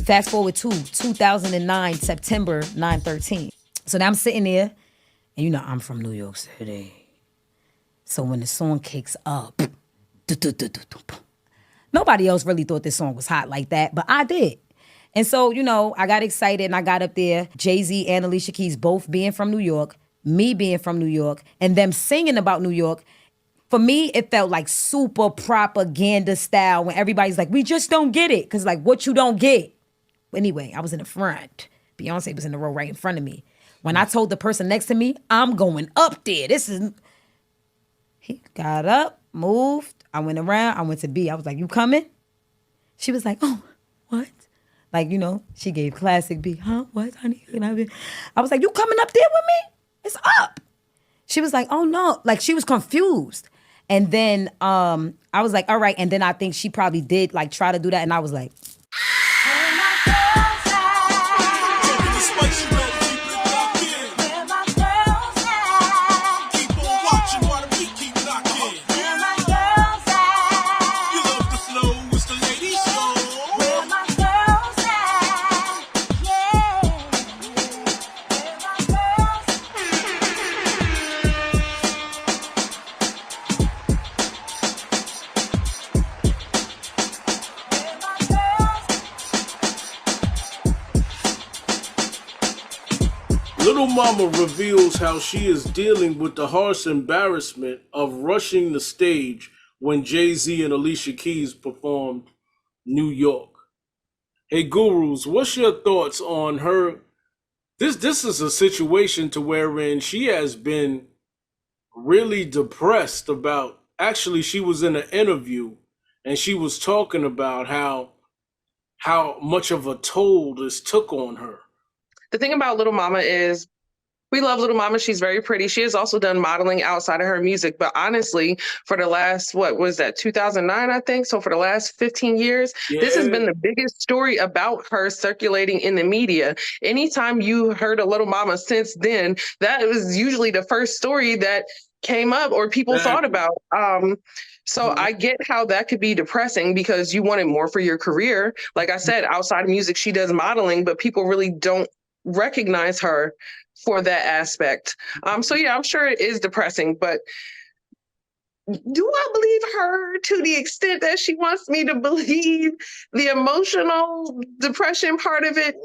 fast forward to 2009, September 9/13. So now I'm sitting there, and you know I'm from New York City. So when the song kicks up, nobody else really thought this song was hot like that, but I did. And so, you know, I got excited and I got up there. Jay-Z and Alicia Keys both being from New York, me being from New York, and them singing about New York. For me, it felt like super propaganda style when everybody's like, we just don't get it. Because like, what you don't get? Anyway, I was in the front. Beyonce was in the row right in front of me. When I told the person next to me, I'm going up there. He got up, moved. I went around. I went to B. I was like, you coming? She was like, oh, what? Like, you know, she gave classic B. Huh? What, honey? I was like, you coming up there with me? It's up. She was like, oh, no. Like, she was confused. And then I was like, all right. And then I think she probably did, like, try to do that. And I was like... Little Mama reveals how she is dealing with the harsh embarrassment of rushing the stage when Jay-Z and Alicia Keys performed New York. Hey, Gurus, what's your thoughts on her? This is a situation to wherein she has been really depressed about, actually she was in an interview and she was talking about how much of a toll this took on her. The thing about Little Mama is we love Little Mama. She's very pretty. She has also done modeling outside of her music. But honestly, for the last, 2009, I think? So for the last 15 years, This has been the biggest story about her circulating in the media. Anytime you heard of Little Mama since then, that was usually the first story that came up or people thought about. So I get how that could be depressing because you wanted more for your career. Like I said, outside of music, she does modeling, but people really don't recognize her for that aspect. So yeah, I'm sure it is depressing, but do I believe her to the extent that she wants me to believe the emotional depression part of it?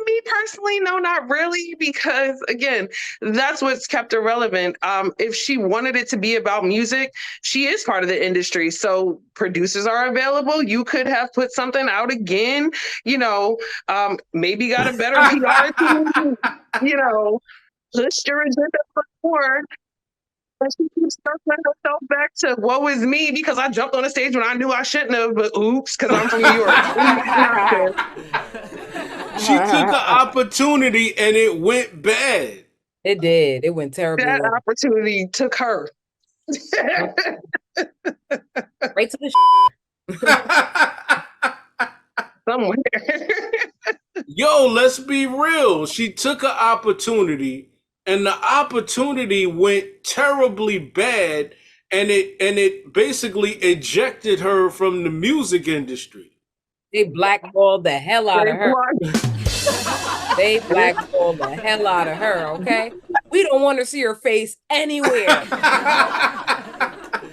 Me personally, no, not really, because again, that's what's kept her relevant. If she wanted it to be about music, she is part of the industry. So producers are available. You could have put something out again, maybe got a better PR team, pushed your agenda forward. But she keeps circling herself back to woe is me because I jumped on the stage when I knew I shouldn't have, but oops, because I'm from New York. She took an opportunity and it went bad. It did. It went terribly. That opportunity took her. Right to the somewhere. Yo, let's be real. She took an opportunity and the opportunity went terribly bad and it basically ejected her from the music industry. They blackballed the hell out of her. They blackballed the hell out of her, okay? We don't want to see her face anywhere.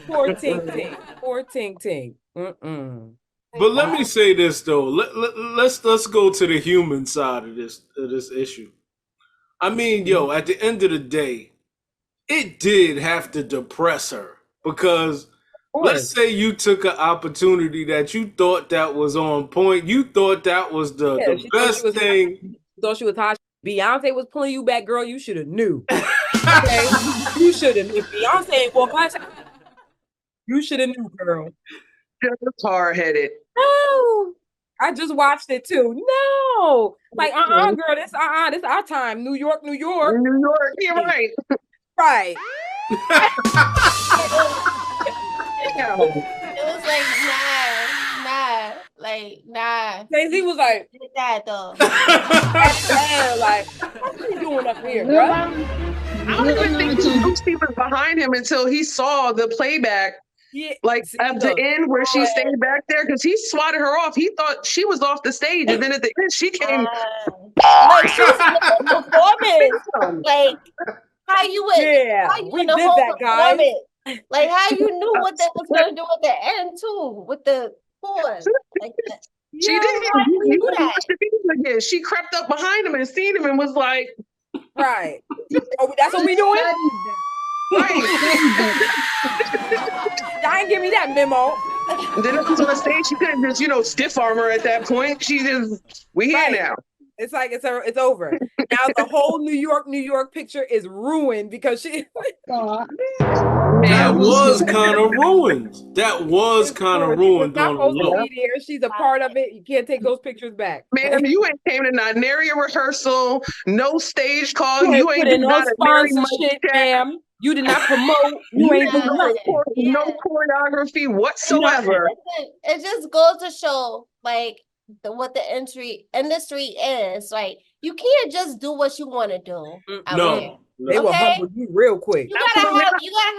Poor Ting Ting. Poor Ting Ting. But let me say this though. Let's go to the human side of this issue. I mean, at the end of the day, it did have to depress her because let's say you took an opportunity that you thought that was on point. You thought that was the best thing. You thought she was hot. Beyonce was pulling you back, girl. You should have knew. Okay? You should have. If Beyonce ain't walk past, you should have knew, girl. Just hard-headed. No. I just watched it too. No. Like, girl, this our time. New York. New York, you're right. Right. It was like, nah. Jay-Z was like, that though. Like, what are you doing up here, bro? I don't even think he was behind him until he saw the playback Yeah. Like See, at the look. end where she stayed back there because he swatted her off. He thought she was off the stage, and then at the end she came. Like she was in the whole performance. Like how you would, Yeah, how you we in the did whole that, guys. performance. Like how you knew what that was gonna do at the end too with the pause. Like that. She Yo, did. How You, you you do gotta that? watch the video again. She crept up behind him and seen him and was like, right. Oh, that's what we doing? right. Y'all ain't give me that memo. And then she's on the stage. She couldn't just, stiff arm her at that point. She just, we here Right. now. It's like it's over. Now the whole New York picture is ruined because she. That was kind of ruined. That was kind of ruined It's not on the supposed to low. be there. She's a part of it. You can't take those pictures back. Ma'am, you ain't came to not nary a rehearsal, no stage call. You You ain't ain't put in do no not a Mary Mike sponsorship, check. ma'am. You did not promote. You ain't do nothing. No choreography whatsoever. It just goes to show like what the industry is. Like you can't just do what you want to do. out No. there. They will Okay? humble you real quick. You gotta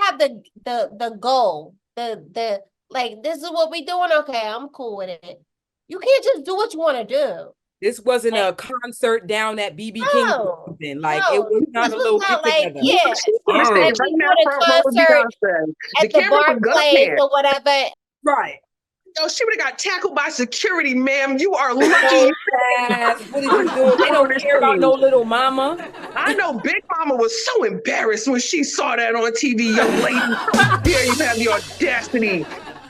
have the goal. The like this is what we doing. Okay, I'm cool with it. You can't just do what you want to do. This wasn't a concert down at BB King or something. Like it was not This a was little not get like together. Right like now, you doing a front row with concert Beyonce. at the camera was gonna Barclays pan. or whatever. Right. Yo, she would have got tackled by security, ma'am. You are lucky. What did you do? They don't care about no little mama. I know Big Mama was so embarrassed when she saw that on TV. Young lady, how dare you have the audacity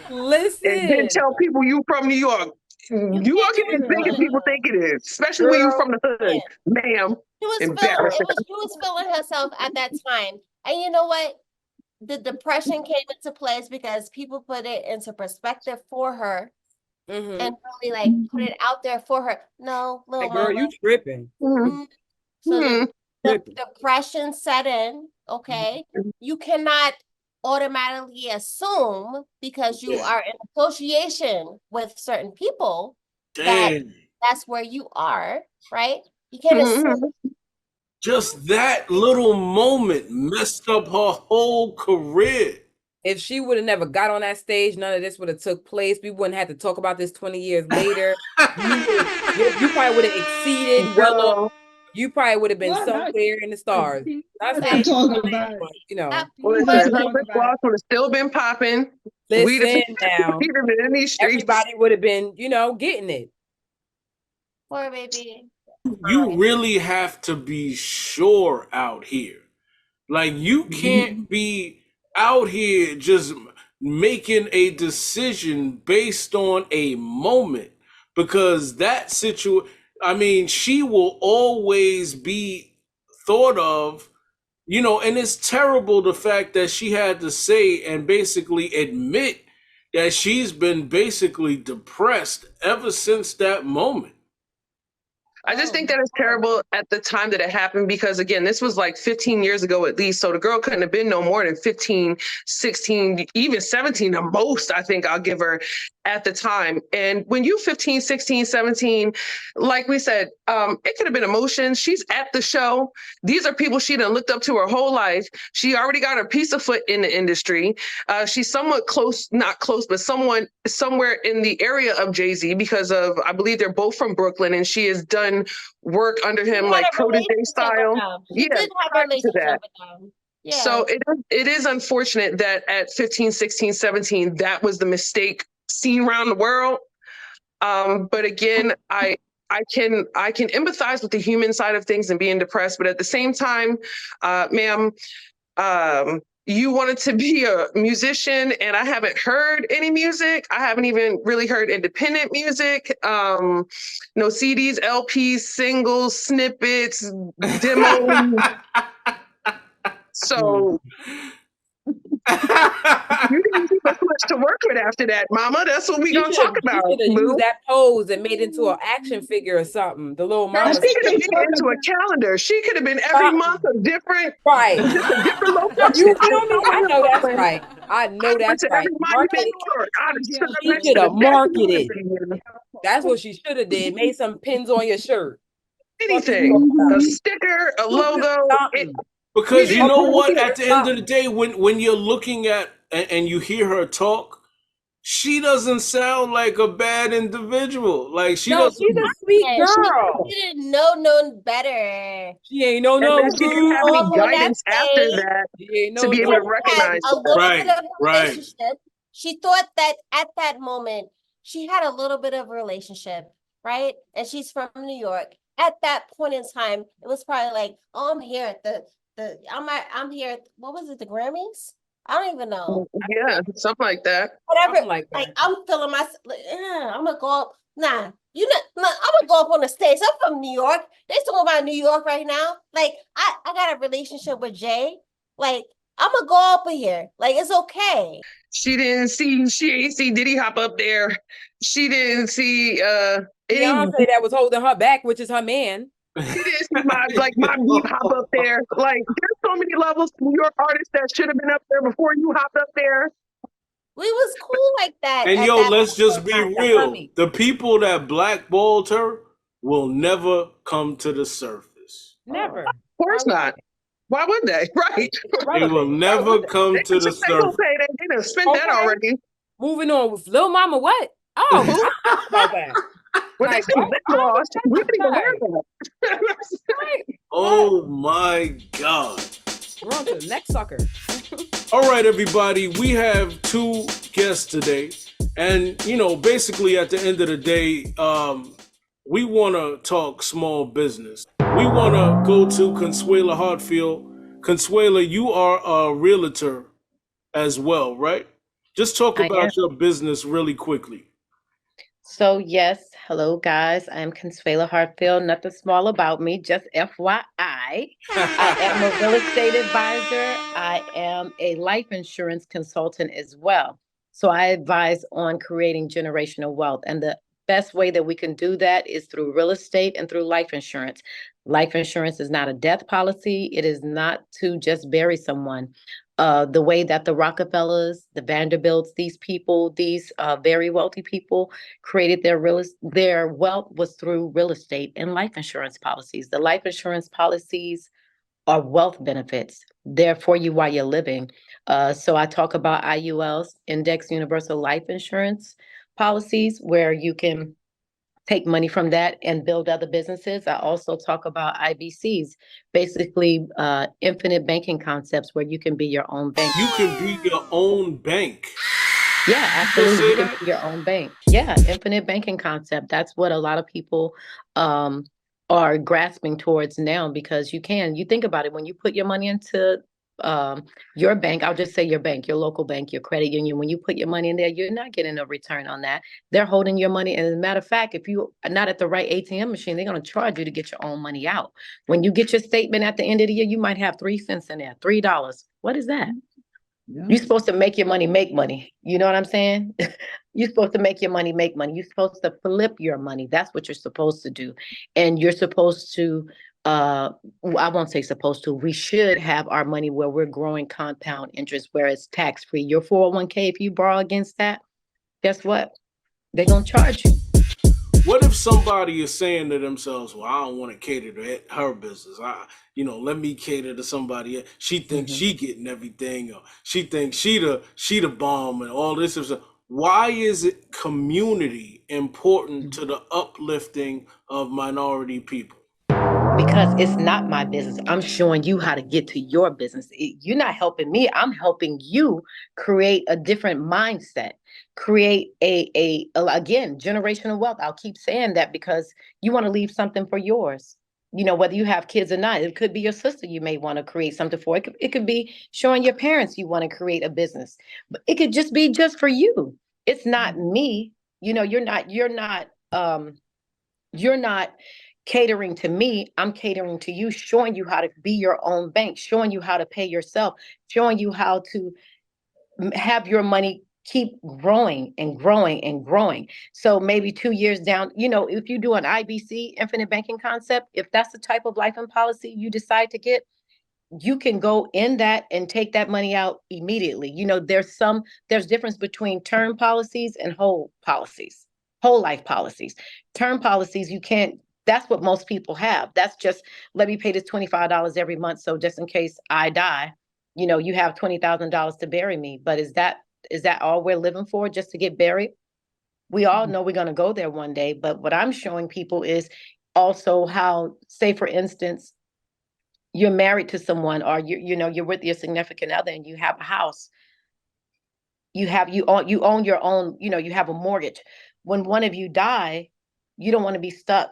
Listen. and then tell people you from New York. New York ain't as big as people think it is, especially when you from the hood, ma'am. She was feeling herself at that time. And you know what? The depression came into place because people put it into perspective for her and really like put it out there for her. No, little girl, mama. you tripping. So the depression set in, okay? You cannot automatically assume because you are in association with certain people that that's where you are, right? You can't assume. Just that little moment messed up her whole career. If she would have never got on that stage, none of this would have took place. We wouldn't have to talk about this 20 years later. you probably would have exceeded well. You probably would have been somewhere in the stars. Not saying, but, you know. Listen, her lip gloss would have still been popping. Listen now. We'd have been in these streets. Everybody would have been, getting it. Poor baby. You really have to be sure out here. Like you can't be out here just making a decision based on a moment, because that she will always be thought of, and it's terrible the fact that she had to say and basically admit that she's been basically depressed ever since that moment. I just think that it's terrible at the time that it happened because, again, this was like 15 years ago at least. So the girl couldn't have been no more than 15, 16, even 17, the most I think I'll give her at the time. And when you 15, 16, 17, like we said, it could have been emotions. She's at the show. These are people she done looked up to her whole life. She already got her piece of foot in the industry. She's somewhat close, not close, but somewhere in the area of Jay-Z because of, I believe they're both from Brooklyn, and she has done work under him like protege style. She did have a relationship with them. Yeah. So it is unfortunate that at 15, 16, 17, that was the mistake seen around the world. But again, I can empathize with the human side of things and being depressed, but at the same time, ma'am, you wanted to be a musician and I haven't heard any music. I haven't even really heard independent music. No CDs, LPs, singles, snippets, demos. So you didn't give us much to work with after that, Mama. That's what we're going to talk about. She could have used that pose and made it into an action figure or something. The little mama. She could have made it into a calendar. She could have been every month a different, right. different location. You feel me? I know that's right. I know that's right. She should have marketed. That's what she should have did. Made some pins on your shirt. Anything. A sticker, a logo. Because you know what? At the end of the day, when you're looking at and you hear her talk, she doesn't sound like a bad individual. Like she No, doesn't. she's a sweet And girl. she didn't know none better. She ain't no And then she didn't have any All on that guidance after stage. that She ain't to no be able to Had recognize a that. little Right, bit of a right. relationship. She thought that at that moment she had a little bit of a relationship, right? And she's from New York. At that point in time, it was probably like, oh, I'm here at I'm here at, what was it, the Grammys? I don't even know. Yeah, something like that. Whatever. Something like Like that. I'm feeling myself. Like, I'm gonna go up. Nah, you know, nah, I'm gonna go up on the stage. I'm from New York. They talking about New York right now. Like I got a relationship with Jay. Like I'm gonna go up here. Like it's okay. She ain't see Diddy hop up there. She didn't see any Beyonce that was holding her back, which is her man. she didn't see my beef hop up there. Like there's so many levels to New York artists that should have been up there before you hopped up there. We was cool like that. And at yo, that let's just point be in time. real. The people that blackballed her will never come to the surface. Never. Of course not. Why would they? Right. They will never come They to the just take no surface. pay. They done spent that Okay. already. Moving on with Lil Mama, what? Oh, I thought about that. When Like, they say what? lip gloss, we didn't even wear that. Right. Oh my God. We're on to the next sucker. All right, everybody, we have two guests today. And, you know, basically at the end of the day, we want to talk small business. We want to go to Consuela Hartfield. Consuela, you are a realtor as well, right? Just talk I am. about your business really quickly. So yes, hello guys. I'm Consuela Hartfield. Nothing small about me, just FYI. I am a real estate advisor. I am a life insurance consultant as well. So I advise on creating generational wealth. And the best way that we can do that is through real estate and through life insurance. Life insurance is not a death policy. It is not to just bury someone. The way that the Rockefellers, the Vanderbilts, these people, these very wealthy people created their wealth was through real estate and life insurance policies. The life insurance policies are wealth benefits. They're for you while you're living. So I talk about IULs, Index Universal Life Insurance policies, where you can take money from that and build other businesses. I also talk about IBCs, basically infinite banking concepts where you can be your own bank. You can be your own bank. Yeah, absolutely. say You can that? be your own bank. Yeah, infinite banking concept. That's what a lot of people are grasping towards now because you can. You think about it, when you put your money into your bank, I'll just say your bank, your local bank, your credit union, when you put your money in there, you're not getting a return on that. They're holding your money. And as a matter of fact, if you are not at the right ATM machine, they're going to charge you to get your own money out. When you get your statement at the end of the year, you might have 3 cents in there, $3. What is that? You're supposed to make your money make money. You know what I'm saying? You're supposed to make your money make money. You're supposed to flip your money. That's what you're supposed to do. And you're supposed to, I won't say supposed to, we should have our money where we're growing compound interest, where it's tax-free. Your 401k, if you borrow against that, guess what? They're going to charge you. What if somebody is saying to themselves, well, I don't want to cater to her business. Let me cater to somebody else. She thinks she getting everything, or she thinks she the bomb and all this. Why is it community important to the uplifting of minority people? Because it's not my business. I'm showing you how to get to your business. You're not helping me. I'm helping you create a different mindset, create again, generational wealth. I'll keep saying that because you want to leave something for yours. You know, whether you have kids or not, it could be your sister you may want to create something for. It could be showing your parents you want to create a business. But it could just be just for you. It's not me. You know, you're not catering to me. I'm catering to you, showing you how to be your own bank, showing you how to pay yourself, showing you how to have your money keep growing and growing and growing. So maybe 2 years down, if you do an IBC, infinite banking concept, if that's the type of life and policy you decide to get, you can go in that and take that money out immediately. There's difference between term policies and whole life policies. Term policies, you can't, that's what most people have. That's just, let me pay this $25 every month. So just in case I die, you know, you have $20,000 to bury me, but is that all we're living for, just to get buried? We all know we're going to go there one day, but what I'm showing people is also how, say for instance, you're married to someone, or you know, you're with your significant other and you have a house. You own your own, you know, you have a mortgage. When one of you die, you don't want to be stuck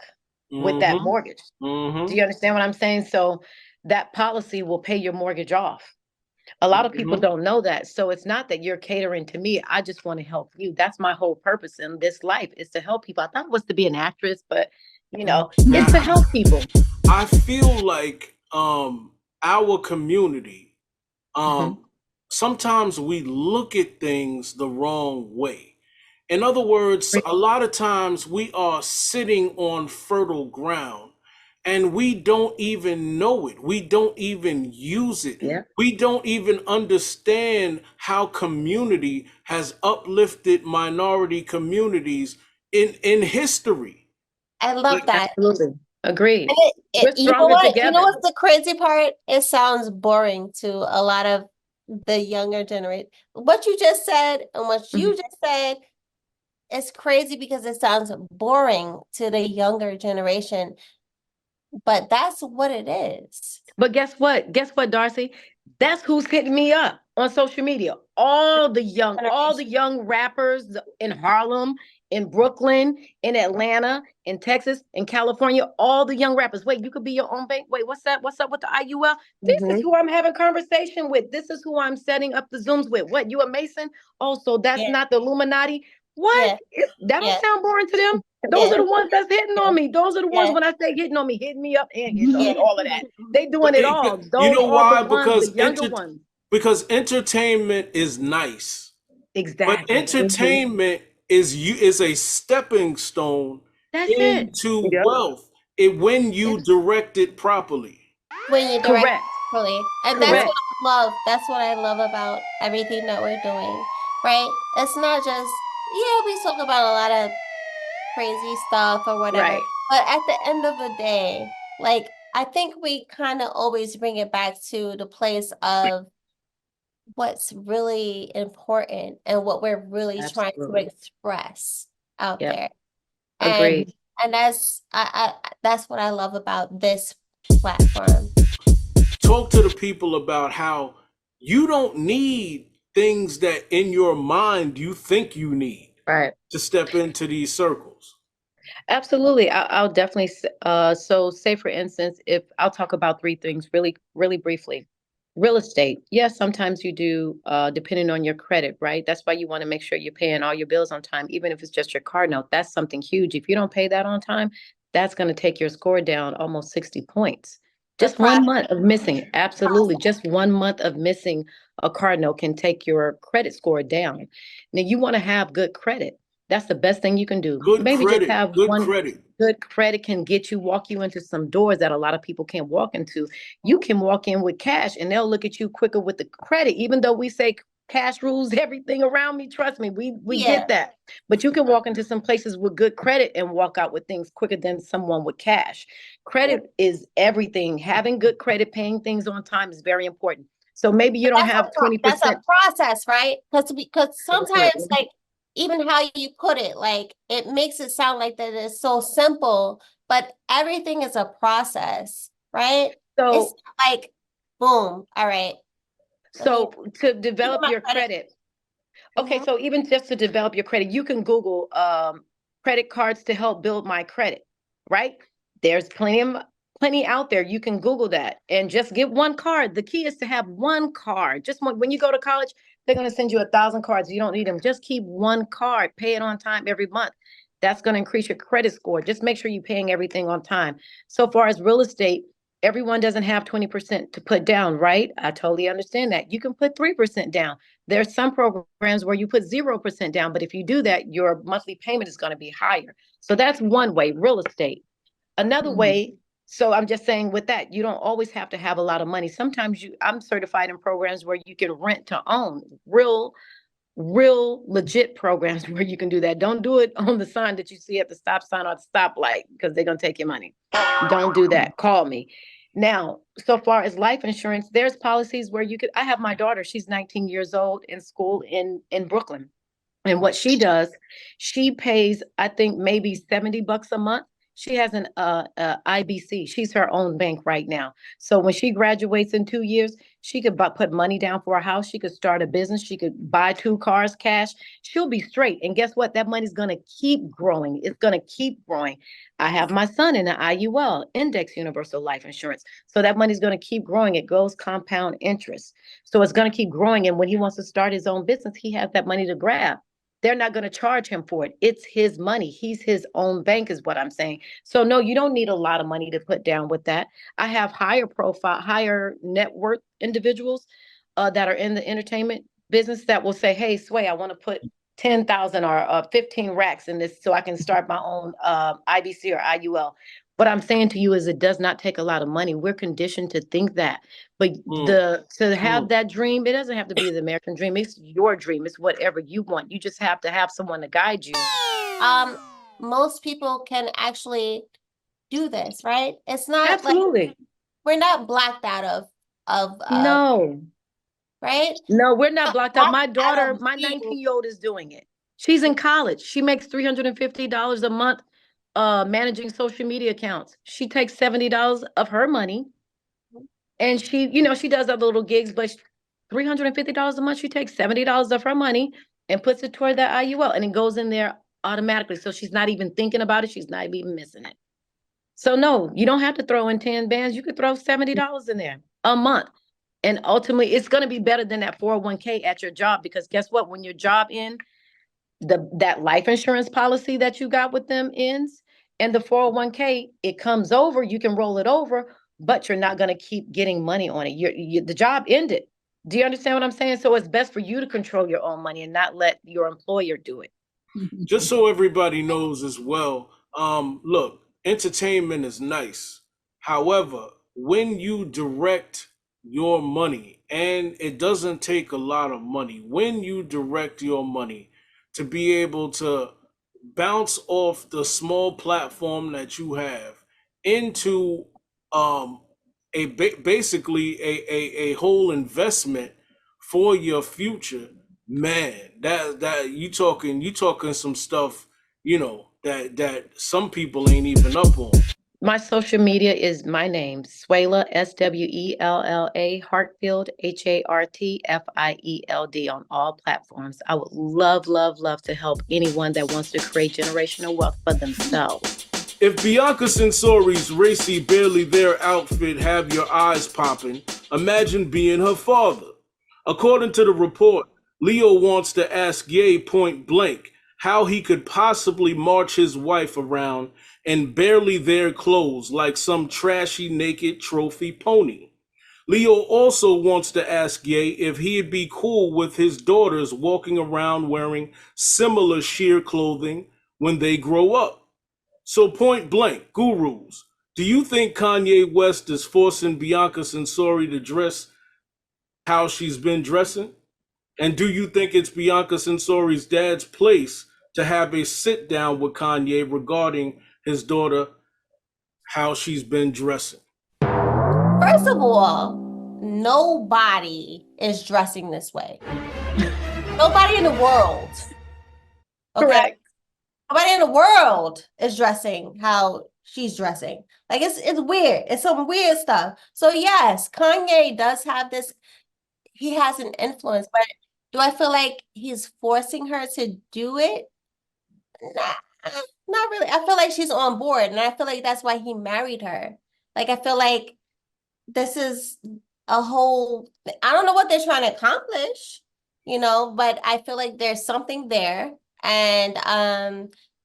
with that mortgage. Do you understand what I'm saying? So that policy will pay your mortgage off. A lot of people don't know that. So it's not that you're catering to me. I just want to help you. That's my whole purpose in this life, is to help people. I thought it was to be an actress, but you know, it's to help people. I feel like our community, sometimes we look at things the wrong way. In other words, a lot of times we are sitting on fertile ground and we don't even know it. We don't even use it. Yeah. We don't even understand how community has uplifted minority communities in history. I love that. Absolutely. Agreed. And you know what? You know what's the crazy part? It sounds boring to a lot of the younger generation. What you just said and what you just said, it's crazy because it sounds boring to the younger generation. But that's what it is. But guess what? Guess what, Darcy? That's who's hitting me up on social media. All the young rappers in Harlem, in Brooklyn, in Atlanta, in Texas, in California, all the young rappers. Wait, you could be your own bank. Wait, what's that? What's up with the IUL? This is who I'm having conversation with. This is who I'm setting up the Zooms with. What, you a Mason? Also, that's not the Illuminati. What? That don't sound boring to them. Those are the ones that's hitting on me. Those are the ones, when I say hitting on me, hitting me up and hitting on me, all of that. They doing it all. Those you know why? are the ones, the younger ones. Because entertainment is nice. Exactly. But entertainment is a stepping stone into wealth. When you direct it properly. When you direct it properly. And that's what I love. That's what I love about everything that we're doing. Right? It's not just, we talk about a lot of crazy stuff or whatever. Right. But at the end of the day, like, I think we kind of always bring it back to the place of what's really important and what we're really trying to express out there. Agreed. And that's what I love about this platform. Talk to the people about how you don't need things that in your mind you think you need to step into these circles. Absolutely. I'll definitely. So say for instance, if I'll talk about three things really, really briefly. Real estate. Yes, sometimes you do, depending on your credit, right? That's why you want to make sure you're paying all your bills on time, even if it's just your car note. That's something huge. If you don't pay that on time, that's going to take your score down almost 60 points. Just 1 month of missing. Absolutely. Just 1 month of missing a car note can take your credit score down. Now you want to have good credit. That's the best thing you can do. Maybe just have credit. Good credit can walk you into some doors that a lot of people can't walk into. You can walk in with cash and they'll look at you quicker with the credit, even though we say cash rules everything around me. Trust me, we get that. But you can walk into some places with good credit and walk out with things quicker than someone with cash. Credit is everything. Having good credit, paying things on time is very important. So maybe you don't have 20%. That's a process, right? Because sometimes, like, even how you put it, like, it makes it sound like that it's so simple, but everything is a process, right? So it's like, boom, all right. So to develop your credit. Okay, so even just to develop your credit, you can Google credit cards to help build my credit, right? There's plenty out there. You can Google that and just get one card. The key is to have one card. Just when you go to college, they're going to send you 1,000 cards. You don't need them. Just keep one card. Pay it on time every month. That's going to increase your credit score. Just make sure you're paying everything on time. So far as real estate, everyone doesn't have 20% to put down, right? I totally understand that. You can put 3% down. There's some programs where you put 0% down, but if you do that, your monthly payment is going to be higher. So that's one way, real estate. Another way, so I'm just saying with that, you don't always have to have a lot of money. Sometimes I'm certified in programs where you can rent to own, real legit programs where you can do that. Don't do it on the sign that you see at the stop sign or the stoplight because they're going to take your money. Don't do that. Call me. Now, so far as life insurance, there's policies where I have my daughter, she's 19 years old, in school in Brooklyn. And what she does, she pays, I think, maybe $70 a month. She has an IBC. She's her own bank right now. So when she graduates in 2 years, she could put money down for a house. She could start a business. She could buy 2 cars cash. She'll be straight. And guess what? That money's going to keep growing. It's going to keep growing. I have my son in the IUL, Index Universal Life Insurance. So that money's going to keep growing. It goes compound interest. So it's going to keep growing. And when he wants to start his own business, he has that money to grab. They're not going to charge him for it. It's his money. He's his own bank is what I'm saying. So no, you don't need a lot of money to put down with that. I have higher profile, higher net worth individuals that are in the entertainment business that will say, hey, Sway, I want to put 10,000 or 15 racks in this so I can start my own IBC or IUL. What I'm saying to you is it does not take a lot of money. We're conditioned to think that. But to have that dream, it doesn't have to be the American dream. It's your dream. It's whatever you want. You just have to have someone to guide you. Most people can actually do this, right? It's not absolutely like we're not blocked out of no. Right? No, we're not blocked out. My daughter, my 19-year-old is doing it. She's in college. She makes $350 a month managing social media accounts. She takes $70 of her money and she does other little gigs, but $350 a month, she takes $70 of her money and puts it toward that IUL and it goes in there automatically. So she's not even thinking about it. She's not even missing it. So no, you don't have to throw in 10 bands. You could throw $70 in there a month. And ultimately, it's going to be better than that 401k at your job, because guess what? When your job ends, that life insurance policy that you got with them ends, and the 401k, it comes over, you can roll it over, but you're not going to keep getting money on it. The job ended. Do you understand what I'm saying? So it's best for you to control your own money and not let your employer do it. Just so everybody knows as well, look, entertainment is nice. However, when you direct your money, and it doesn't take a lot of money, when you direct your money to be able to bounce off the small platform that you have into basically a whole investment for your future, man, that you talking some stuff, that some people ain't even up on. My social media is my name, Swela, Swella, Hartfield, Hartfield, on all platforms. I would love, love, love to help anyone that wants to create generational wealth for themselves. If Bianca Censori's racy barely there outfit have your eyes popping, imagine being her father. According to the report, Leo wants to ask Ye point blank how he could possibly march his wife around in barely there clothes like some trashy naked trophy pony. Leo also wants to ask Ye if he'd be cool with his daughters walking around wearing similar sheer clothing when they grow up. So point blank, gurus, do you think Kanye West is forcing Bianca Censori to dress how she's been dressing? And do you think it's Bianca Censori's dad's place to have a sit down with Kanye regarding his daughter, how she's been dressing? First of all, nobody is dressing this way. Nobody in the world. Okay? Correct. Nobody in the world is dressing how she's dressing. Like it's weird. It's some weird stuff. So yes, Kanye does have this. He has an influence, but do I feel like he's forcing her to do it? Nah, not really. I feel like she's on board, and I feel like that's why he married her. Like I feel like this is a whole. I don't know what they're trying to accomplish, but I feel like there's something there. And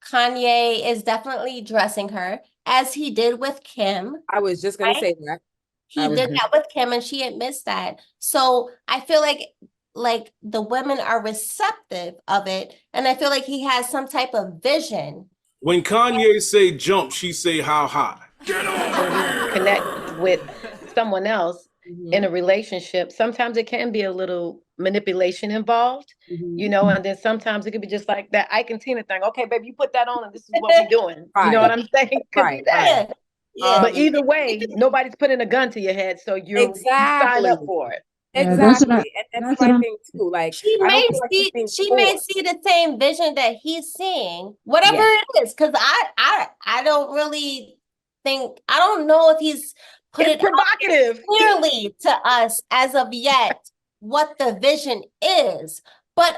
Kanye is definitely dressing her as he did with Kim. I was just going to say that. He did that with Kim and she admits that. So I feel like the women are receptive of it. And I feel like he has some type of vision. When Kanye say jump, she say how high. Get over here. Connect with someone else in a relationship. Sometimes it can be a little manipulation involved, and then sometimes it could be just like that Ike and Tina thing. Okay, baby, you put that on and this is what we're doing. Right. You know what I'm saying? Right. Yeah. But either way, nobody's putting a gun to your head, so you sign Exactly. up for it. Yeah, that's what I. Exactly. And that's That's what what I I'm. think too. Like, She I don't may feel like she's being she may forced. see the same vision that he's seeing, whatever Yes. it is. Because I don't really think, I don't know if he's put It's it out provocative. clearly to us as of yet what the vision is. But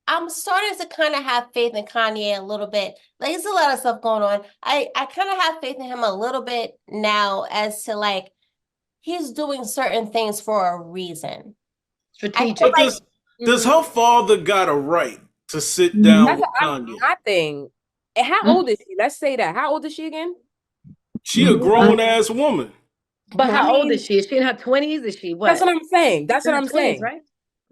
I'm starting to kind of have faith in Kanye a little bit. Like, there's a lot of stuff going on. I kind of have faith in him a little bit now, as to like, he's doing certain things for a reason. Strategic. But does her father got a right to sit down with Kanye? My thing. And how old is she? Let's say that. How old is she again? She a grown ass woman. But how old is she? Is she in her 20s? Is she what? That's what I'm saying. That's what In her I'm 20s, saying. right?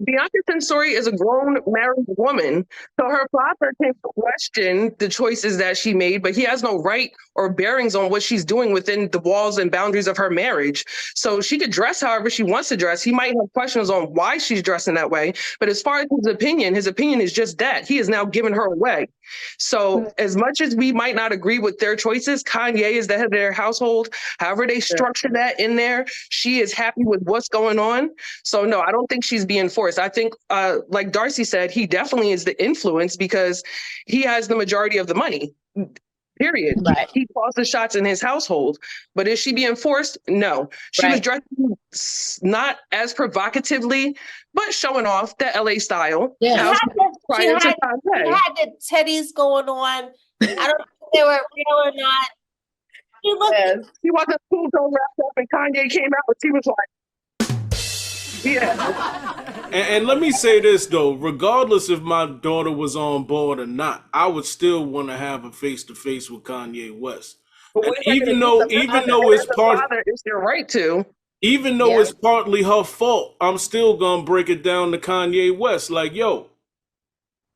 Bianca Censori is a grown married woman, so her father can question the choices that she made, but he has no right or bearings on what she's doing within the walls and boundaries of her marriage. So she could dress however she wants to dress. He might have questions on why she's dressing that way, but as far as his opinion is just that he has now given her away. So as much as we might not agree with their choices, Kanye is the head of their household. However they structure that in there, she is happy with what's going on. So no, I don't think she's being forced. I think, like Darcy said, he definitely is the influence because he has the majority of the money. Period. Right. He calls the shots in his household. But is she being forced? No. She was dressing not as provocatively, but showing off the LA style. Yeah. She had the teddies going on. I don't know if they were real or not. He wasn't cool, wrapped up, and Kanye came out, and she was like, yeah. And let me say this though, regardless if my daughter was on board or not, I would still want to have a face to face with Kanye West. And even though it's it's your right to. Even though it's partly her fault, I'm still gonna break it down to Kanye West. Like, yo.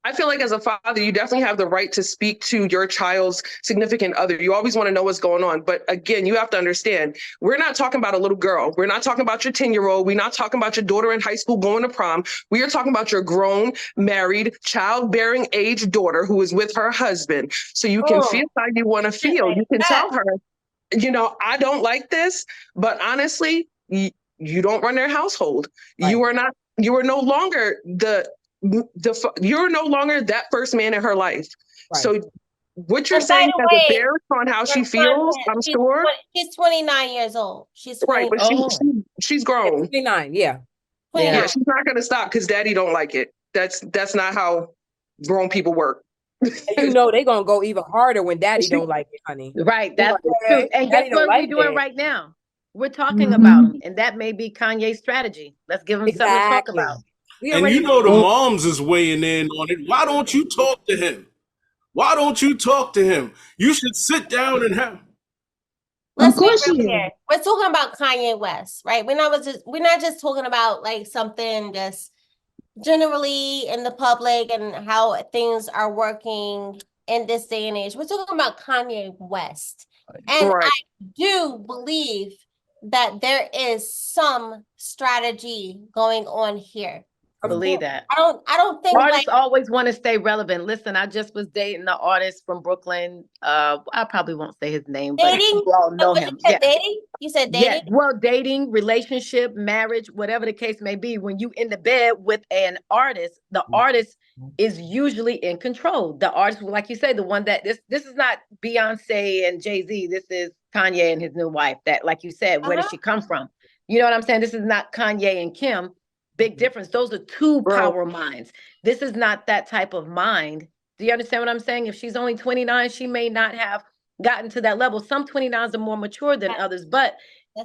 I feel like as a father, you definitely have the right to speak to your child's significant other. You always want to know what's going on. But again, you have to understand, we're not talking about a little girl. We're not talking about your 10-year-old. We're not talking about your daughter in high school going to prom. We are talking about your grown, married, childbearing age daughter who is with her husband. So you can feel how you want to feel. You can tell her, I don't like this, but honestly, you don't run their household. Right. You are no longer you're no longer that first man in her life. Right. So what you're saying has a bear on how she feels, I'm sure. She's 29 years old. She's 20. Right, but she's grown. 29, yeah. 29. Yeah, she's not going to stop because daddy don't like it. That's not how grown people work. They're going to go even harder when daddy don't like it, honey. Right, that's true. And guess what we're doing right now? We're talking about him, and that may be Kanye's strategy. Let's give him something to talk about. And the moms is weighing in on it. Why don't you talk to him? Why don't you talk to him? You should sit down and have. Let's be real here. We're talking about Kanye West, right? We're not just talking about like something just generally in the public and how things are working in this day and age. We're talking about Kanye West. And I do believe that there is some strategy going on here. I believe that. I don't think artists always want to stay relevant. Listen, I just was dating an artist from Brooklyn. I probably won't say his name, but you all know him. You said dating? You said dating? Yeah. Well, dating, relationship, marriage, whatever the case may be. When you in the bed with an artist, the artist is usually in control. The artist, like you say, the one that this is not Beyonce and Jay-Z. This is Kanye and his new wife. That, like you said, where does she come from? You know what I'm saying? This is not Kanye and Kim. Big difference. Those are two power minds. This is not that type of mind. Do you understand what I'm saying? If she's only 29, she may not have gotten to that level. Some 29s are more mature than others, but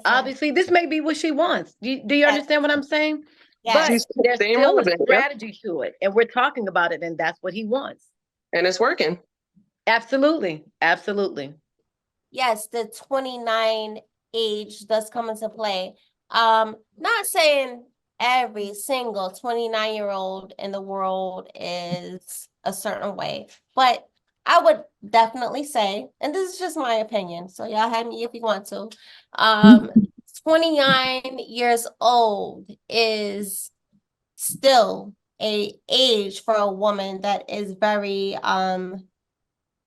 obviously this may be what she wants. Do you understand what I'm saying? But there's still a strategy to it, and we're talking about it, and that's what he wants. And it's working. Absolutely. Absolutely. Yes, the 29 age does come into play. Not saying every single 29-year-old in the world is a certain way, but I would definitely say, and this is just my opinion, so y'all have me if you want to, 29 years old is still a age for a woman that is very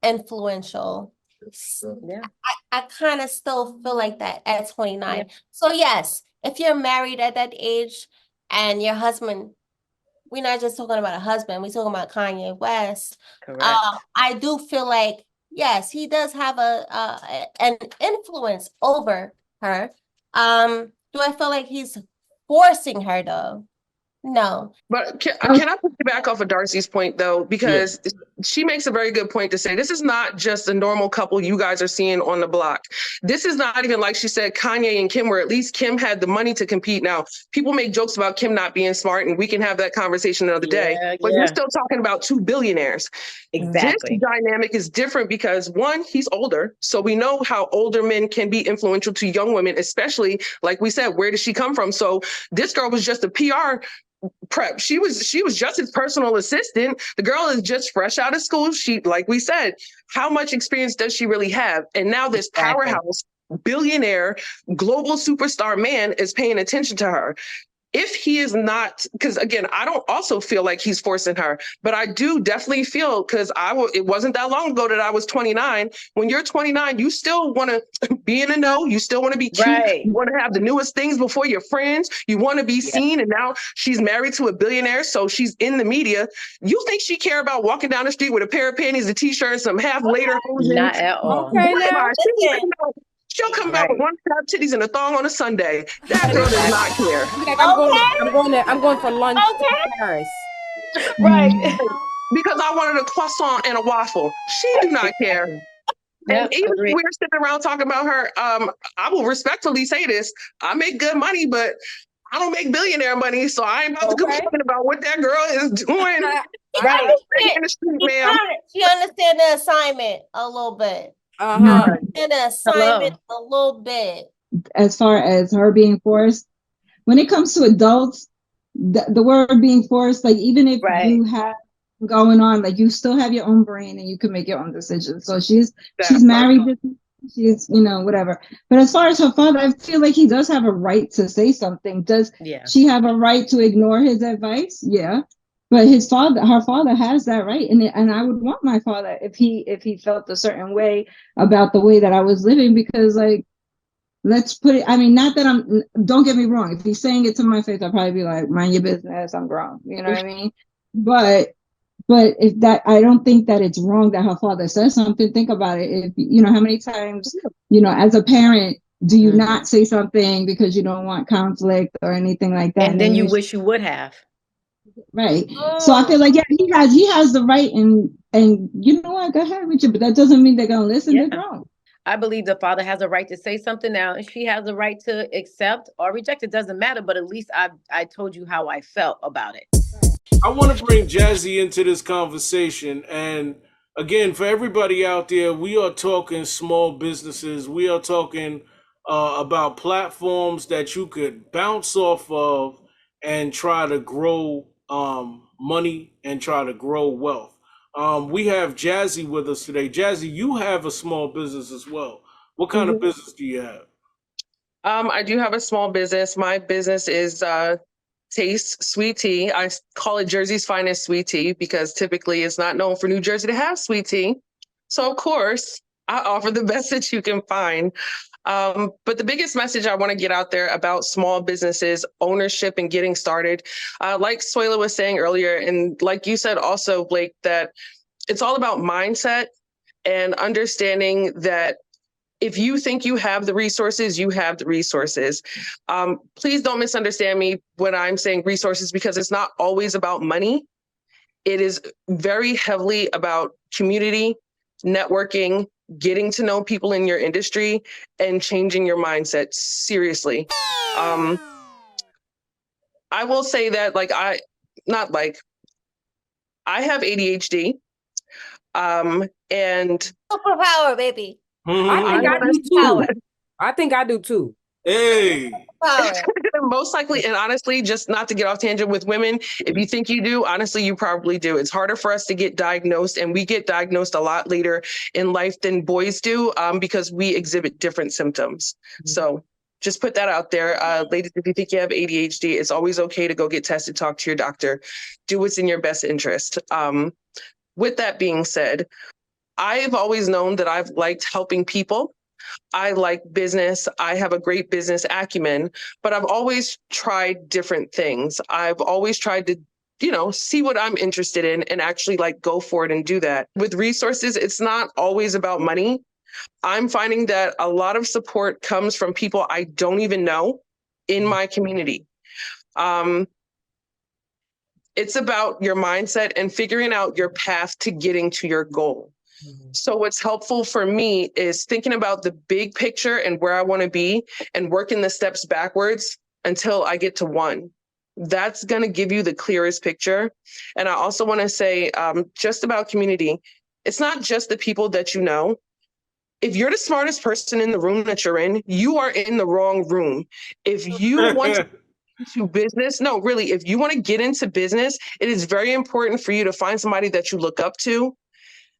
influential Yeah. I kind of still feel like that at 29. Yeah. So yes, if you're married at that age and your husband, we're not just talking about a husband, we're talking about Kanye West. Correct. I do feel like, yes, he does have an influence over her. Do I feel like he's forcing her though? No. But can I back off of Darcy's point though? Because she makes a very good point to say this is not just a normal couple you guys are seeing on the block. This is not even like she said, Kanye and Kim, where at least Kim had the money to compete. Now, people make jokes about Kim not being smart, and we can have that conversation another day. But you're still talking about two billionaires. Exactly. This dynamic is different because one, he's older. So we know how older men can be influential to young women, especially like we said, where does she come from? So this girl was just a PR prep. She was just his personal assistant. The girl is just fresh out of school. She, like we said, how much experience does she really have? And now this powerhouse billionaire global superstar man is paying attention to her. If he is not, because again, I don't also feel like he's forcing her, but I do definitely feel, because it wasn't that long ago that I was 29. When you're 29, you still want to be in the know. You still want to be cute. Right. You want to have the newest things before your friends. You want to be seen. And now she's married to a billionaire, so she's in the media. You think she care about walking down the street with a pair of panties, a t-shirt, and some half later hosen? Not at all. Okay, now. She'll come out with one pair of titties and a thong on a Sunday. That girl does not care. Like, I'm going for lunch to Paris. Right. Because I wanted a croissant and a waffle. She do not care. And even if we're sitting around talking about her, I will respectfully say this. I make good money, but I don't make billionaire money, so I ain't about to complain about what that girl is doing. Right. She understand the assignment a little bit. And the assignment a little bit. As far as her being forced, when it comes to adults, the word being forced, like even if you have going on, like you still have your own brain and you can make your own decisions. So she's married, she's whatever. But as far as her father, I feel like he does have a right to say something. Does she have a right to ignore his advice? Yeah. But her father has that right, and I would want my father if he felt a certain way about the way that I was living, because like, let's put it. I mean, not that don't get me wrong. If he's saying it to my face, I'll probably be like, mind your business. I'm grown. You know what I mean? But if that, I don't think that it's wrong that her father says something. Think about it. If how many times as a parent do you not say something because you don't want conflict or anything like that, and then you wish you would have. Right. So I feel like he has the right, and you know what, go ahead with you, but that doesn't mean they're gonna listen. They're grown. I believe the father has a right to say something now, and she has a right to accept or reject. It doesn't matter, but at least I told you how I felt about it. I want to bring Jazzy into this conversation, and again, for everybody out there, we are talking small businesses. We are talking about platforms that you could bounce off of and try to grow money and try to grow wealth. We have Jazzy with us today. Jazzy, you have a small business as well. What kind of business do you have? I do have a small business. My business is Taste Sweet Tea. I call it Jersey's finest sweet tea because typically it's not known for New Jersey to have sweet tea. So of course, I offer the best that you can find. But the biggest message I want to get out there about small businesses, ownership, and getting started, like Suela was saying earlier, and like you said also, Blake, that it's all about mindset and understanding that if you think you have the resources, you have the resources. Please don't misunderstand me when I'm saying resources, because it's not always about money. It is very heavily about community, networking, getting to know people in your industry, and changing your mindset. Seriously. I will say that I have ADHD. And superpower, baby. I think I do too. Hey. Most likely, and honestly, just not to get off tangent with women, if you think you do, honestly, you probably do. It's harder for us to get diagnosed, and we get diagnosed a lot later in life than boys do because we exhibit different symptoms. So just put that out there. Ladies, if you think you have ADHD, it's always okay to go get tested, talk to your doctor, do what's in your best interest. With that being said, I've always known that I've liked helping people. I like business. I have a great business acumen, but I've always tried different things. I've always tried to, see what I'm interested in and actually like go for it and do that. With resources, it's not always about money. I'm finding that a lot of support comes from people I don't even know in my community. It's about your mindset and figuring out your path to getting to your goal. So what's helpful for me is thinking about the big picture and where I want to be and working the steps backwards until I get to one. That's going to give you the clearest picture. And I also want to say just about community, it's not just the people that you know. If you're the smartest person in the room that you're in, you are in the wrong room. If you want to into business, no, really, if you want to get into business, it is very important for you to find somebody that you look up to,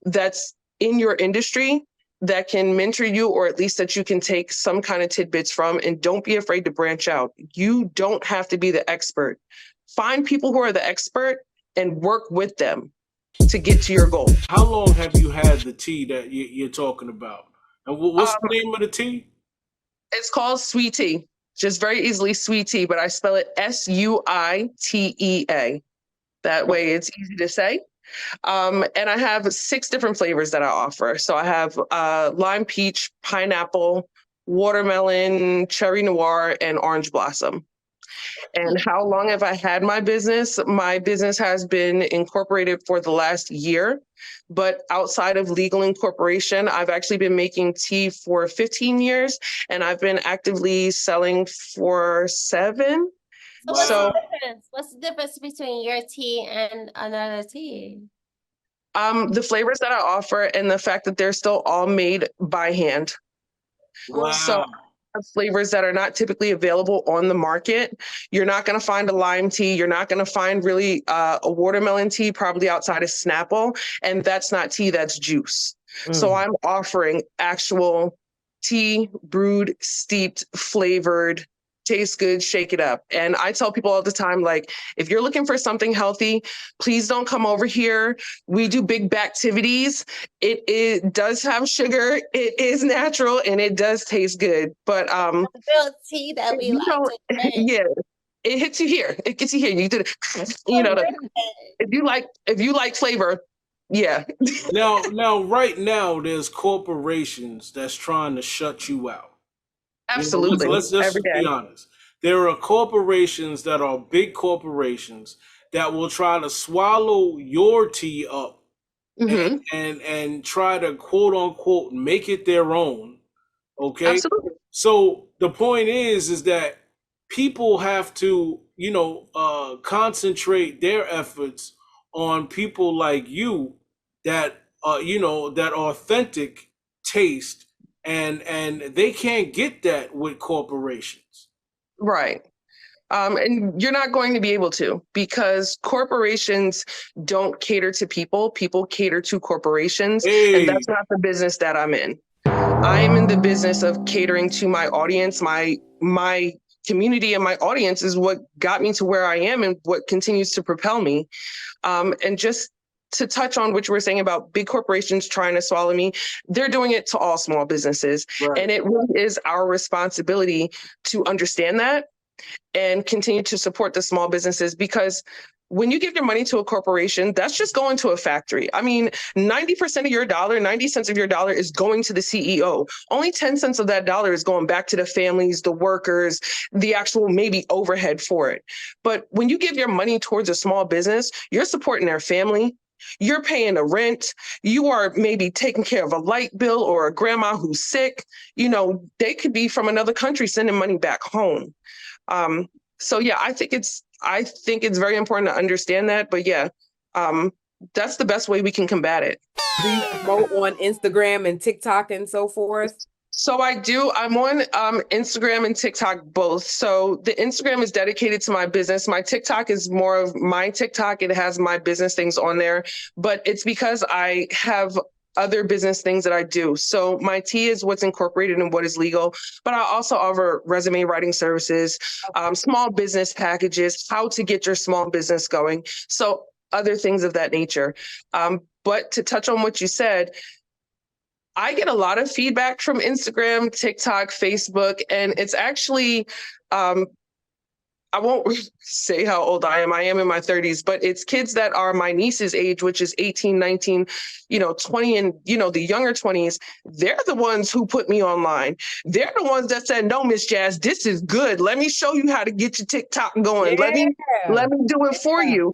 that's in your industry, that can mentor you, or at least that you can take some kind of tidbits from, and don't be afraid to branch out. You don't have to be the expert. Find people who are the expert and work with them to get to your goal. How long have you had the tea that you're talking about? And what's the name of the tea? It's called Sweet Tea. Just very easily Sweet Tea, but I spell it Suitea. That way it's easy to say. And I have 6 different flavors that I offer. So I have lime peach, pineapple, watermelon, cherry noir, and orange blossom. And how long have I had my business? My business has been incorporated for the last year, but outside of legal incorporation, I've actually been making tea for 15 years, and I've been actively selling for 7. So what's the difference? What's the difference between your tea and another tea? The flavors that I offer and the fact that they're still all made by hand. Wow. So flavors that are not typically available on the market. You're not going to find a lime tea. You're not going to find really a watermelon tea, probably outside of Snapple. And that's not tea, that's juice. So I'm offering actual tea, brewed, steeped, flavored, tastes good, shake it up. And I tell people all the time, like, if you're looking for something healthy, please don't come over here. We do big activities. It does have sugar. It is natural and it does taste good. But the real tea that we like to drink. Yeah, it hits you here. It gets you here. You did it. If you like flavor, yeah. Now, right now, there's corporations that's trying to shut you out. Absolutely. Let's just be honest. There are corporations that are big corporations that will try to swallow your tea up and try to quote unquote make it their own. Okay. Absolutely. So the point is that people have to, concentrate their efforts on people like you that that authentic taste, and they can't get that with corporations. Right. And you're not going to be able to, because corporations don't cater to people. People cater to corporations. Hey. And that's not the business that I'm in. I am in the business of catering to my audience. My community and my audience is what got me to where I am and what continues to propel me. And just to touch on what you were saying about big corporations trying to swallow me, they're doing it to all small businesses. Right. And it really is our responsibility to understand that and continue to support the small businesses, because when you give your money to a corporation, that's just going to a factory. I mean, 90% of your dollar, 90 cents of your dollar is going to the CEO. Only 10 cents of that dollar is going back to the families, the workers, the actual maybe overhead for it. But when you give your money towards a small business, you're supporting their family. You're paying the rent. You are maybe taking care of a light bill or a grandma who's sick. They could be from another country sending money back home. So yeah, I think it's very important to understand that. But yeah, that's the best way we can combat it. Do you promote on Instagram and TikTok and so forth? So I do. I'm on Instagram and TikTok both. So the Instagram is dedicated to my business. My TikTok is more of my TikTok. It has my business things on there, but it's because I have other business things that I do. So my tea is what's incorporated and what is legal, but I also offer resume writing services, small business packages, how to get your small business going. So other things of that nature. But to touch on what you said, I get a lot of feedback from Instagram, TikTok, Facebook, and it's actually, I won't say how old I am. I am in my 30s, but it's kids that are my niece's age, which is 18, 19, 20, and, the younger 20s. They're the ones who put me online. They're the ones that said, no, Miss Jazz, this is good. Let me show you how to get your TikTok going. Yeah. Let me do it for you.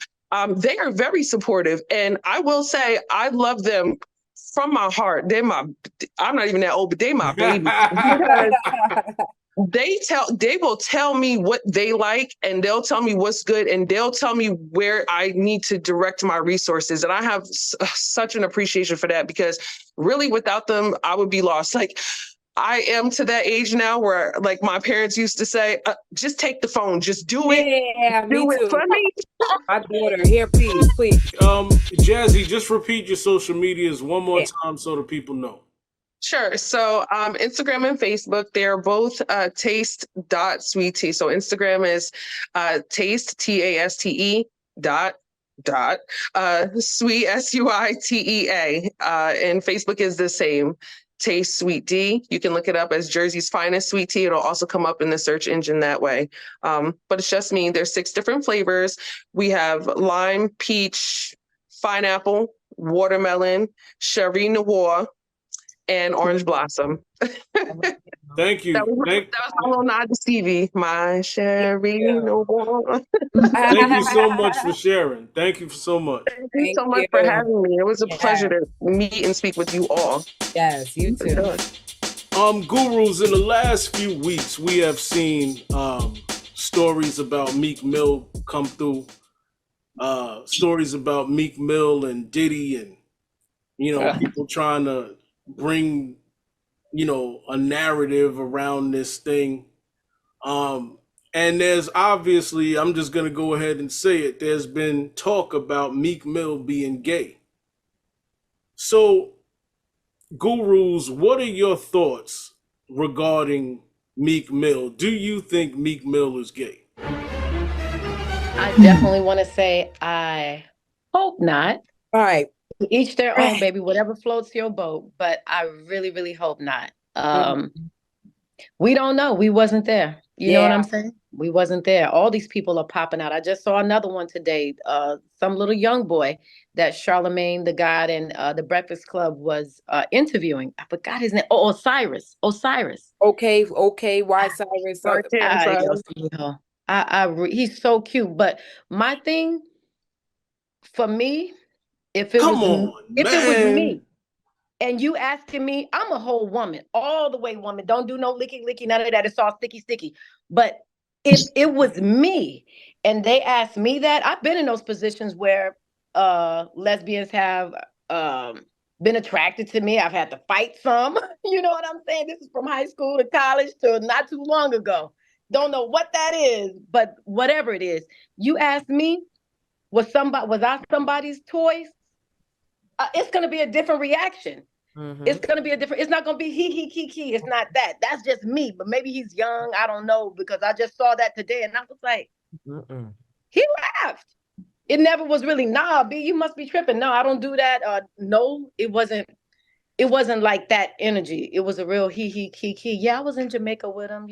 They are very supportive. And I will say, I love them from my heart. I'm not even that old, but they my baby. They will tell me what they like, and they'll tell me what's good, and they'll tell me where I need to direct my resources. And I have such an appreciation for that, because really without them, I would be lost. Like, I am to that age now where, like, my parents used to say, just take the phone, just do it. Yeah, me Do too. it for me. My daughter, here, please. Jazzy, just repeat your social medias one more time so the people know. Sure. So Instagram and Facebook, they're both taste.sweetie. So Instagram is taste, TASTE sweet, SUITEA. And Facebook is the same, Taste Sweet D. You can look it up as Jersey's finest sweet tea. It'll also come up in the search engine that way. But it's just me. There's 6 different flavors. We have lime, peach, pineapple, watermelon, Cherie Noir, and Orange Blossom. Thank you. That was my little nod to Stevie. My Cherie Noir. Thank you so much for sharing. Thank you so much. Thank you so much for having me. It was a pleasure to meet and speak with you all. Yes, you too. Gurus, in the last few weeks, we have seen stories about Meek Mill come through. Stories about Meek Mill and Diddy, and people trying to bring a narrative around this thing. And there's obviously, I'm just gonna go ahead and say it, there's been talk about Meek Mill being gay. So, Gurus, what are your thoughts regarding Meek Mill? Do you think Meek Mill is gay? I definitely want to say I hope not. All right. Each their own, baby, whatever floats your boat. But I really, really hope not. We don't know. We wasn't there. You know what I'm saying? We wasn't there. All these people are popping out. I just saw another one today. Some little young boy that Charlemagne the God and the Breakfast Club was interviewing. I forgot his name. Oh, Osiris. Okay. Why Cyrus? He's so cute. But my thing, for me, if it was me, and you asking me, I'm a whole woman, all the way woman. Don't do no licky, none of that. It's all sticky. But if it was me and they asked me that, I've been in those positions where lesbians have been attracted to me. I've had to fight some. You know what I'm saying? This is from high school to college to not too long ago. Don't know what that is, but whatever it is, you ask me, was I somebody's toys? It's going to be a different reaction. It's going to be it's not going to be he. It's not that. That's just me. But maybe he's young. I don't know, because I just saw that today and I was like, he laughed. It never was really, nah, B, you must be tripping. No, I don't do that. No, it wasn't like that energy. It was a real he. Yeah, I was in Jamaica with him,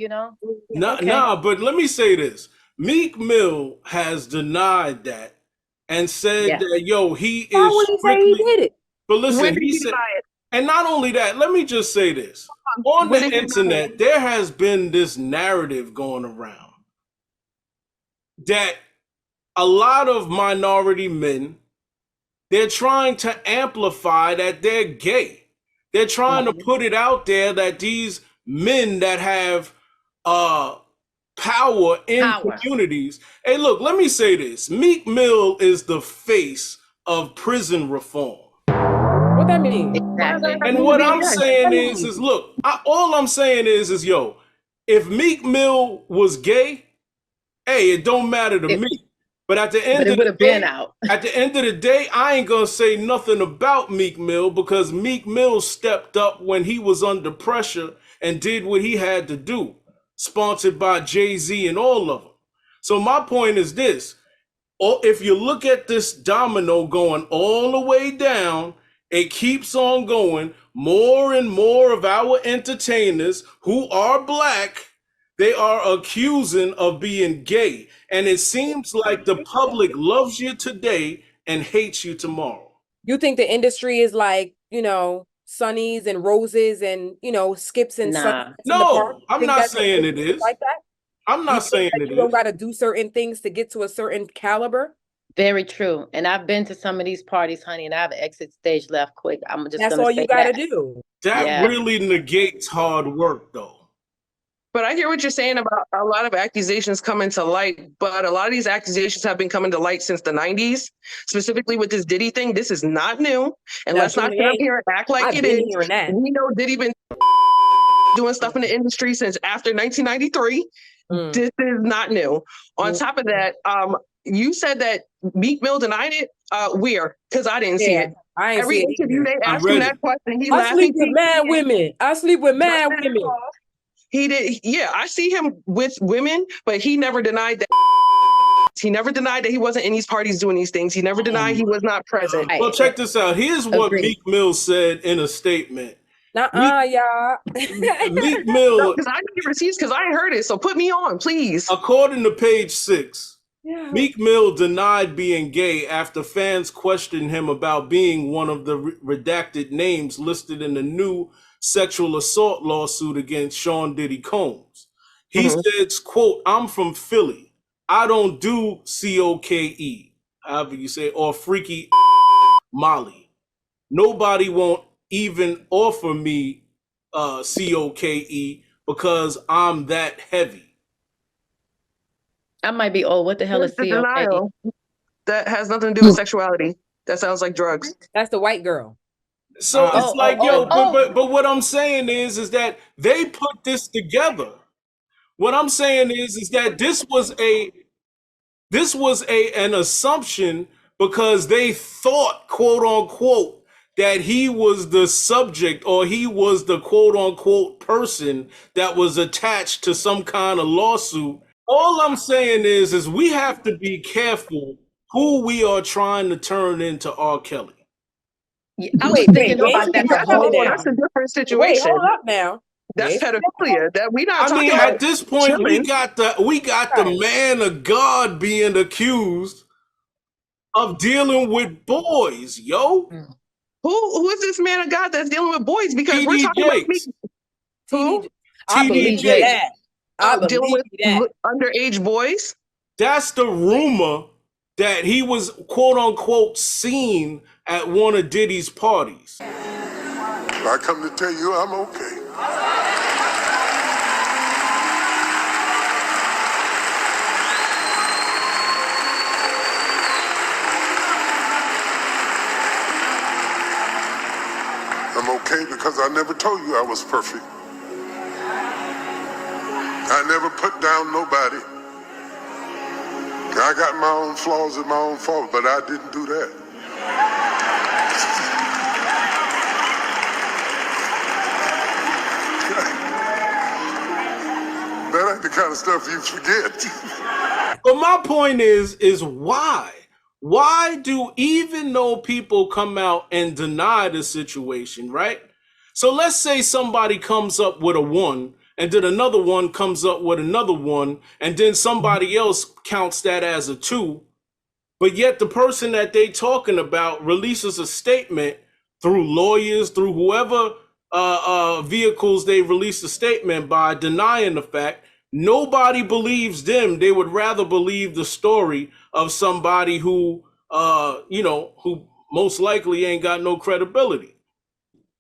Nah, but let me say this. Meek Mill has denied that and said that, he is Why would he say he did it? But listen, he said, and not only that, let me just say this. On the internet, there has been this narrative going around that a lot of minority men, they're trying to amplify that they're gay. They're trying to put it out there that these men that have power in communities. Hey, look, let me say this. Meek Mill is the face of prison reform. What that mean? Exactly. And what I'm saying is look, all I'm saying is if Meek Mill was gay, hey, it don't matter to me. But at the end of the day, at the end of the day, I ain't gonna say nothing about Meek Mill, because Meek Mill stepped up when he was under pressure and did what he had to do, sponsored by Jay-Z and all of them. So my point is this: if you look at this domino going all the way down, It keeps on going. More and more of our entertainers who are black, they are accusing of being gay. And it seems like the public loves you today and hates you tomorrow. You think the industry is like, sunnies and roses and, skips and sunsets in the park? No, I'm not saying it is. Like that? I'm not saying it is. You don't got to do certain things to get to a certain caliber. Very true. And I've been to some of these parties, honey, and I've exit stage left quick. I'm just That's all you got to do. That really negates hard work, though. But I hear what you're saying about a lot of accusations coming to light, but a lot of these accusations have been coming to light since the 90s, specifically with this Diddy thing. This is not new. And let's not sit up here and act like it is. We know Diddy been doing stuff in the industry since after 1993. This is not new. On top of that, you said that Meek Mill denied it. Where? Because I didn't see it. I ain't Every interview they asked him that question, he I sleep with mad women. I sleep with mad women. He did. Yeah, I see him with women, but he never denied that. He never denied that he wasn't in these parties doing these things. He never denied he was not present. Well, check this out. Here's what Meek Mill said in a statement. Y'all. Meek Mill. Because I need receipts because I ain't heard it. So put me on, please. According to page 6, Meek Mill denied being gay after fans questioned him about being one of the redacted names listed in the new sexual assault lawsuit against Sean Diddy Combs. He says, quote, "I'm from Philly. I don't do COKE, however you say, or freaky Molly. Nobody won't even offer me COKE because I'm that heavy." I might be old. What the hell is COKE? That has nothing to do with sexuality. That sounds like drugs. That's the white girl. So it's like, but what I'm saying is that they put this together. What I'm saying is that this was an assumption because they thought, quote unquote, that he was the subject or he was the quote unquote person that was attached to some kind of lawsuit. All I'm saying is we have to be careful who we are trying to turn into R. Kelly. I was thinking about that. That's a different situation. Wait, hold up now. That's pedophilia. That we not talking about. At this point, children. we got the man of God being accused of dealing with boys, yo. Who is this man of God that's dealing with boys? Because we're talking about me. Who? I believe that. Dealing with underage boys. That's the rumor that he was quote unquote seen at one of Diddy's parties. I come to tell you I'm okay. I'm okay because I never told you I was perfect. I never put down nobody. I got my own flaws and my own faults, but I didn't do that. That ain't the kind of stuff you forget. But my point is why? Why do, even though people come out and deny the situation, right? So let's say somebody comes up with a 1, and then another one comes up with another 1, and then somebody else counts that as a 2. But yet the person that they talking about releases a statement through lawyers, through whoever vehicles they release a statement by, denying the fact. Nobody believes them. They would rather believe the story of somebody who, who most likely ain't got no credibility.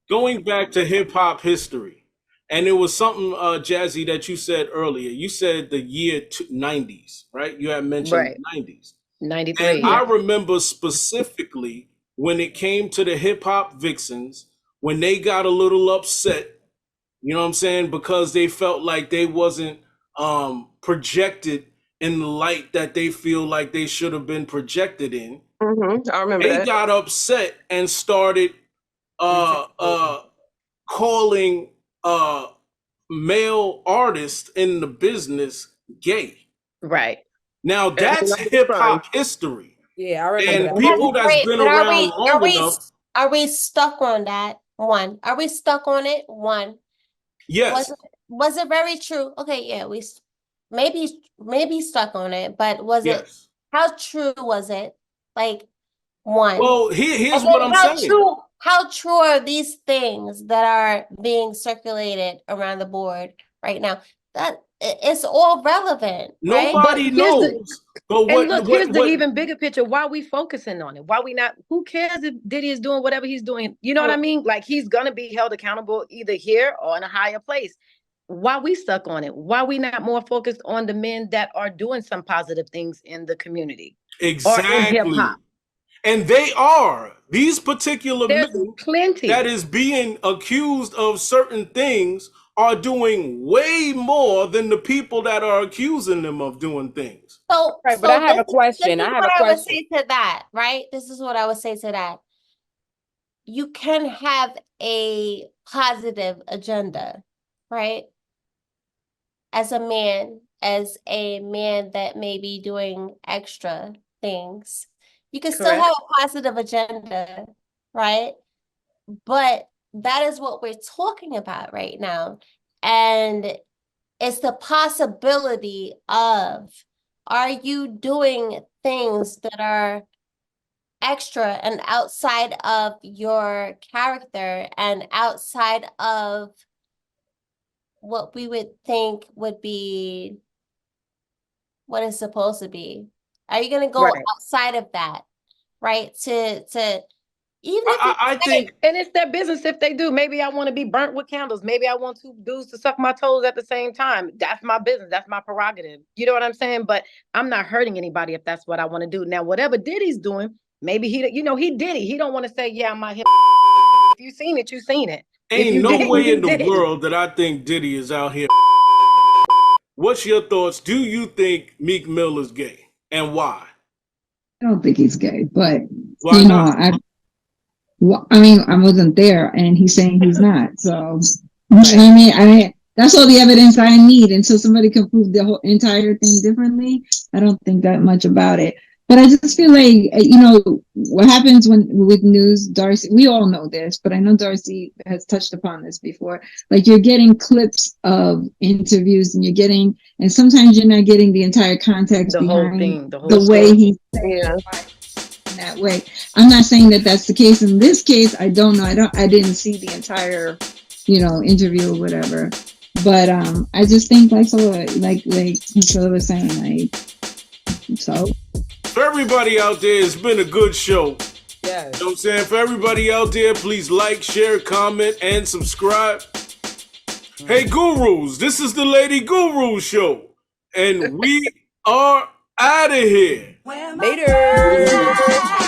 Going back to hip hop history, and it was something, Jazzy, that you said earlier. You said the year 90s, right? You had mentioned the 90s. 93. And I remember specifically when it came to the hip hop vixens, when they got a little upset, you know what I'm saying? Because they felt like they wasn't projected in the light that they feel like they should have been projected in. I remember they got upset and started calling male artists in the business gay. Right. Now that's hip hop history. Yeah, I remember. And people that's been around long enough. Are we stuck on that? One. Are we stuck on it? One. Yes. Was it very true? Okay, yeah, maybe stuck on it, but was it, Yes. how true was it? Like, one. Well, here's And what then I'm saying. how true are these things that are being circulated around the board right now? That it's all relevant, right? Nobody knows. But And look, here's the what even bigger picture. Why are we focusing on it? Why we not? Who cares if Diddy is doing whatever he's doing? You know what I mean? Like, he's gonna be held accountable either here or in a higher place. Why we stuck on it? Why we not more focused on the men that are doing some positive things in the community? exactly? Or in hip hop? And they are these particular There's men plenty that is being accused of certain things are doing way more than the people that are accusing them of doing things. So, Right, but I have a question. This I is have what a I would question. say to that, right? This is what I would say to that. You can have a positive agenda, right? As a man that may be doing extra things, you can still Correct. have a positive agenda, right? But that is what we're talking about right now. And it's the possibility of, are you doing things that are extra and outside of your character and outside of what we would think would be what it's supposed to be? Are you gonna go Right. outside of that, right? To even if I think, and it's their business if they do. Maybe I want to be burnt with candles. Maybe I want two dudes to suck my toes at the same time. That's my business. That's my prerogative. You know what I'm saying? But I'm not hurting anybody if that's what I want to do. Now, whatever Diddy's doing, maybe he did it. He don't want to say, yeah, I'm out here. If you seen it, you seen it. If ain't you no didn't, way you in the didn't. world that I think Diddy is out here. What's your thoughts? Do you think Meek Mill is gay, and why? I don't think he's gay, but Why you know, not? I mean, I wasn't there, and he's saying he's not. So, I mean, that's all the evidence I need until somebody can prove the whole entire thing differently. I don't think that much about it. But I just feel like, you know, what happens with news, Darcy, we all know this, but I know Darcy has touched upon this before. Like, you're getting clips of interviews and sometimes you're not getting the entire context The whole behind thing, the whole the way story. he's that way. I'm not saying that that's the case in this case. I don't know. I didn't see the entire, you know, interview or whatever. But I just think like Priscilla was saying, like, so. For everybody out there, it's been a good show. Yes. You know what I'm saying? For everybody out there, please like, share, comment, and subscribe. Hey, gurus, this is the Lady Guru Show. And we are out of here. Later.